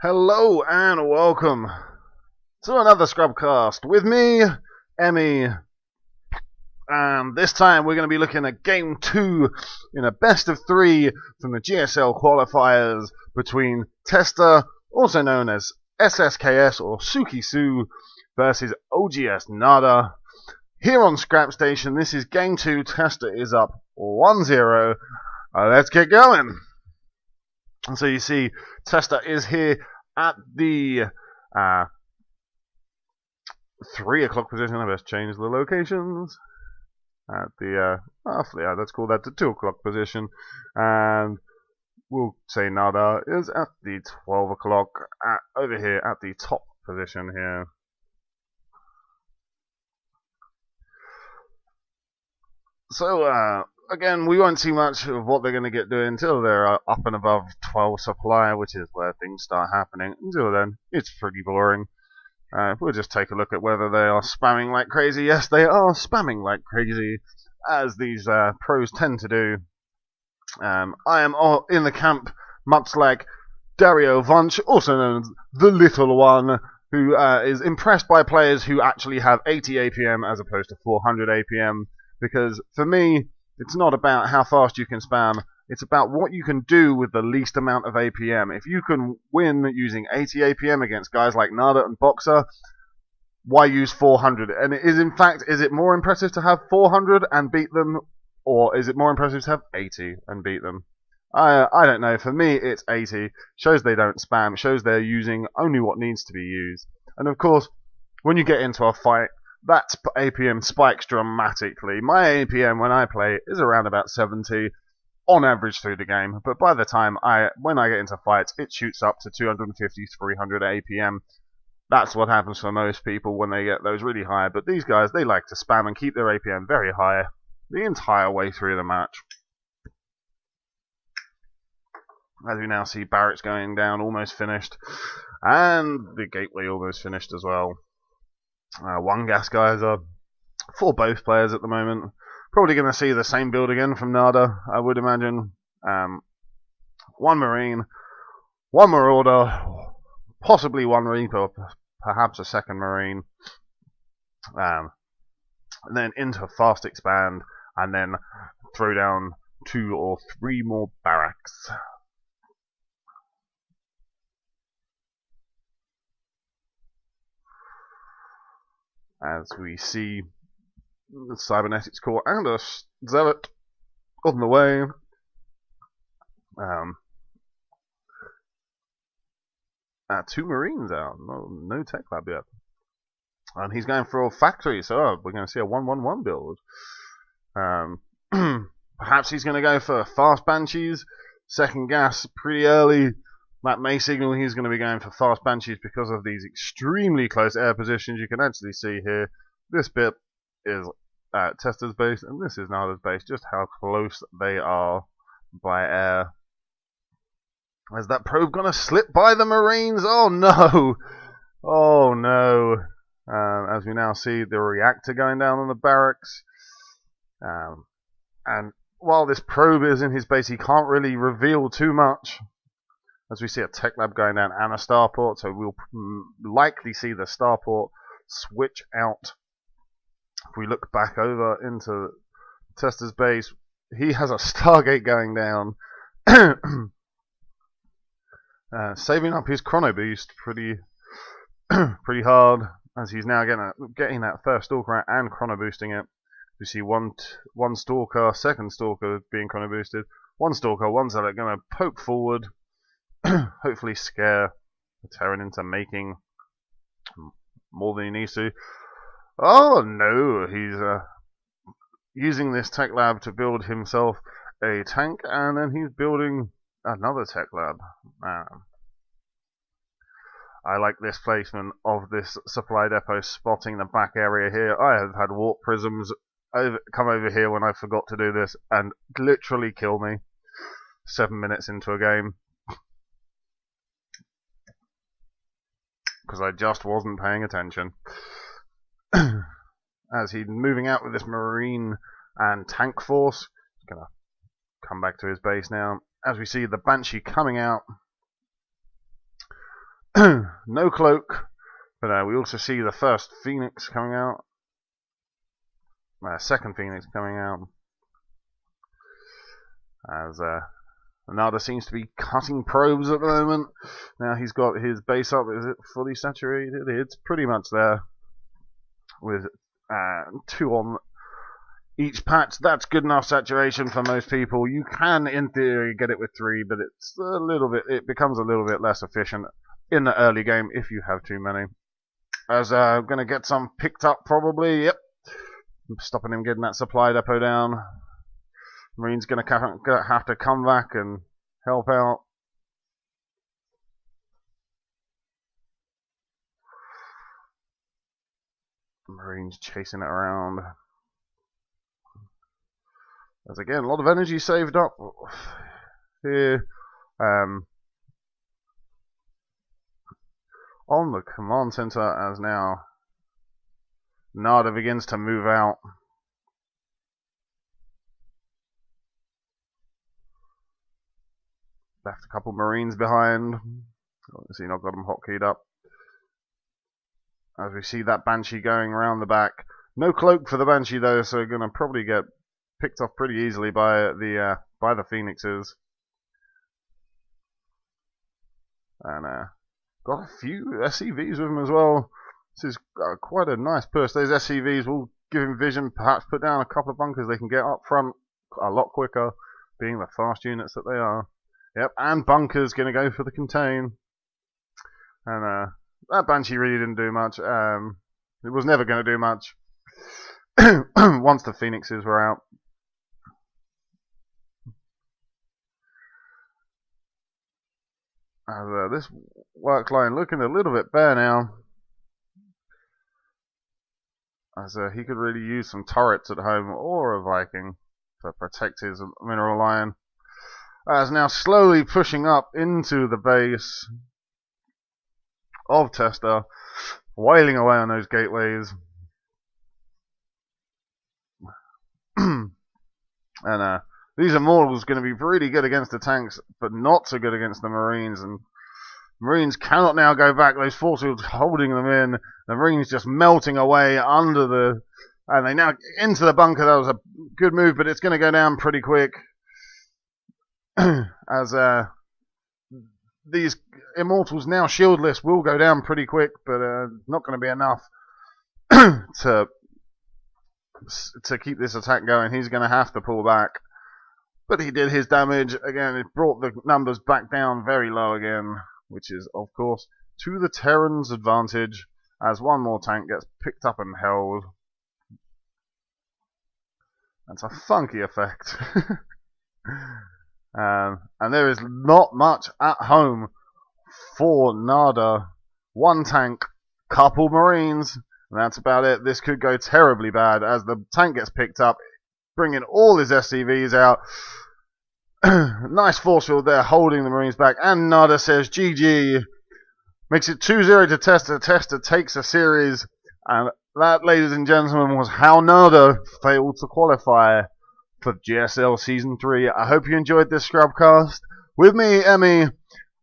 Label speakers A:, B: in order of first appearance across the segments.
A: Hello and welcome to another Scrubcast with me, Emmy. And this time we're going to be looking at Game 2 in a best of 3 from the GSL Qualifiers between Tester, also known as sSks or SukiSu, versus oGsNaDa. Here on Scrap Station, this is Game 2. Tester is up 1-0. Let's get going. And so you see, Tester is here at the 3 o'clock position. I best change the locations. At the, let's call that the 2 o'clock position. And we'll say Nada is at the 12 o'clock, over here at the top position here. So, again, we won't see much of what they're going to get doing until they're up and above 12 supply, which is where things start happening. Until then, it's pretty boring. We'll just take a look at whether they are spamming like crazy. Yes, they are spamming like crazy, as these pros tend to do. I am in the camp, much like Dario Vunch, also known as the Little One, who is impressed by players who actually have 80 APM as opposed to 400 APM, because for me, it's not about how fast you can spam, it's about what you can do with the least amount of APM. If you can win using 80 APM against guys like Nada and Boxer, why use 400? And is it more impressive to have 400 and beat them, or is it more impressive to have 80 and beat them? I don't know. For me, it's 80. Shows they don't spam, shows they're using only what needs to be used. And of course, when you get into a fight, that APM spikes dramatically. My APM when I play is around about 70 on average through the game, but by the time when I get into fights, it shoots up to 250, 300 APM. That's what happens for most people when they get those really high, but these guys, they like to spam and keep their APM very high the entire way through the match. As we now see, Barracks going down, almost finished, and the Gateway almost finished as well. One gas guys are for both players at the moment. Probably going to see the same build again from Nada, I would imagine. One Marine, one Marauder, possibly one Reaper, perhaps a second Marine. And then into fast expand, and then throw down 2 or 3 more Barracks. As we see the Cybernetics Core and a Zealot on the way. Two Marines out. No Tech Lab yet. And he's going for a factory, so we're going to see a 1-1-1 build. Perhaps he's going to go for fast Banshees. Second gas pretty early. That may signal he's going to be going for fast Banshees because of these extremely close air positions. You can actually see here, this bit is Tester's base, and this is Nada's base, just how close they are by air. Is that probe going to slip by the Marines? Oh no! Oh no! As we now see the reactor going down on the Barracks. And while this probe is in his base, he can't really reveal too much. As we see a Tech Lab going down and a Starport, so we'll likely see the Starport switch out. If we look back over into Tester's base, he has a Stargate going down. Saving up his Chrono Boost pretty hard, as he's now getting that first Stalker out and Chrono Boosting it. We see one Stalker, second Stalker being Chrono Boosted, one Stalker, one Zealot going to poke forward, hopefully scare the Terran into making more than he needs to. Oh no, he's using this Tech Lab to build himself a tank, and then he's building another Tech Lab. I like this placement of this supply depot, spotting the back area here. I have had warp prisms come over here when I forgot to do this and literally kill me 7 minutes into a game because I just wasn't paying attention. As he's moving out with this Marine and tank force, he's gonna come back to his base now. As we see the Banshee coming out, No cloak, but we also see the first Phoenix coming out. Second Phoenix coming out. As oGsNaDa seems to be cutting probes at the moment. Now he's got his base up. Is it fully saturated? It's pretty much there. With 2 on each patch. That's good enough saturation for most people. You can, in theory, get it with 3, but it's a little bit. It becomes a little bit less efficient in the early game if you have too many. As I'm gonna get some picked up probably. Yep, I'm stopping him getting that supply depot down. Marine's gonna have to come back and help out. Marine's chasing it around. There's again a lot of energy saved up here. On the command center, as now oGsNaDa begins to move out. Left a couple Marines behind. Obviously not got them hotkeyed up. As we see that Banshee going around the back. No cloak for the Banshee though, so gonna probably get picked off pretty easily by the Phoenixes. And got a few SCVs with him as well. This is quite a nice push. Those SCVs will give him vision, perhaps put down a couple of bunkers they can get up front a lot quicker, being the fast units that they are. Yep, and bunkers going to go for the contain. And that Banshee really didn't do much. It was never going to do much once the Phoenixes were out. This work line looking a little bit bare now. As he could really use some turrets at home or a Viking to protect his mineral line. As now slowly pushing up into the base of Testa, wailing away on those gateways. And these Immortals going to be really good against the tanks, but not so good against the Marines. And Marines cannot now go back. Those force fields holding them in. The Marines just melting away under the... And they now into the bunker. That was a good move, but it's going to go down pretty quick. As these Immortals now shieldless will go down pretty quick, but not going to be enough to keep this attack going. He's going to have to pull back. But he did his damage. Again, it brought the numbers back down very low again, which is, of course, to the Terran's advantage, as one more tank gets picked up and held. That's a funky effect. And there is not much at home for oGsNaDa. One tank, couple Marines, and that's about it. This could go terribly bad as the tank gets picked up, bringing all his SCVs out. Nice force field there, holding the Marines back. And oGsNaDa says GG. Makes it 2-0 to Testa. Testa takes a series. And that, ladies and gentlemen, was how oGsNaDa failed to qualify for GSL Season 3. I hope you enjoyed this Scrubcast. With me, Emmy.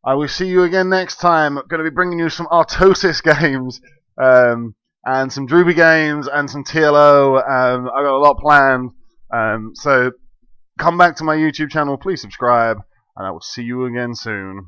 A: I will see you again next time. I'm going to be bringing you some Artosis games. And some Druby games and some TLO. I've got a lot planned. So come back to my YouTube channel, please subscribe, and I will see you again soon.